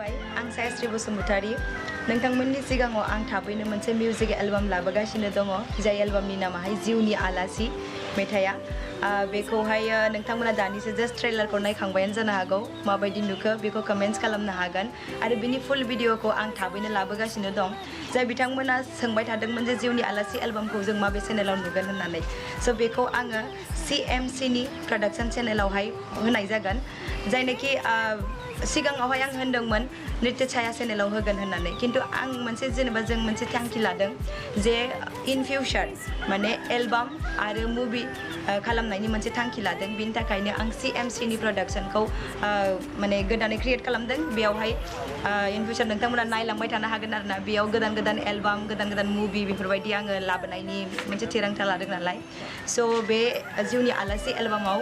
खुलुमबाय आं सायास्रि बसुमतारी नोंथांमोननि सिगाङाव आं थाबैनो मोनसे मिउजिक एलबाम लाबोगासिनो दङ जाय एलबामनि नामाहाय जिउनि आलासि मेथाइया बेखौहाय नोंथांमोना दानिसो जस्ट ट्रेलारखौ नायखांबायानो जानो हागौ माबायदि नुखो बेखौ कमेन्ट्स खालामनो हागोन आरो बिनि फुल भिडिअखौ आं थाबैनो लाबोगासिनो दं जाय बिथांमोना सोंबाय थादोंमोन जे जिउनि आलासि एलबामखौ जों माबे चेनेलाव नुगोन होननानै स' बेखौ आङो CMCनि प्रडाक्शन चेनेलावहाय होनाय जागोन जायनोखि सिगाङावहाय आं होनदोंमोन नृत्य छाया चेनेलाव होगोन होननानै खिन्थु आं मोनसे जेनेबा जों मोनसे थांखि लादों जे इन फिउचार माने एलबाम आरो मुभि खालामनायनि मोनसे थांखि लादों बिनि थाखायनो आं CMCनि प्रडाक्शनखौ माने गोदानै क्रिएट खालामदों बेयावहाय इन फिउचार नोंथांमोना नायलांबाय थानो हागोन आरोना बेयाव गोदान गोदान एलबाम गोदान गोदान मुभि बेफोरबायदि आङो लाबोनायनि मोनसे थिरांथा लादों नालाय स' बे जिउनि आलासि एलबामाव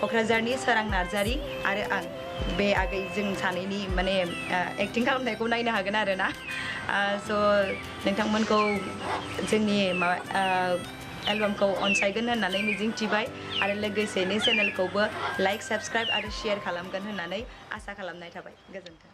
क'क्राझारनि सोरां नार्जारी आरो आं बे आगै जों सानैनि माने एक्टिं खालामनायखौ नायनो हागोन आरोना स' नोंथांमोनखौ जोंनि माबा एलबामखौ अनसायगोन होननानै मिजिंथिबाय आरो लोगोसेनो चेनेलखौबो लाइक साबस्क्राइब आरो शेयार खालामगोन होननानै आसा खालामनाय थाबाय गोजोन्थों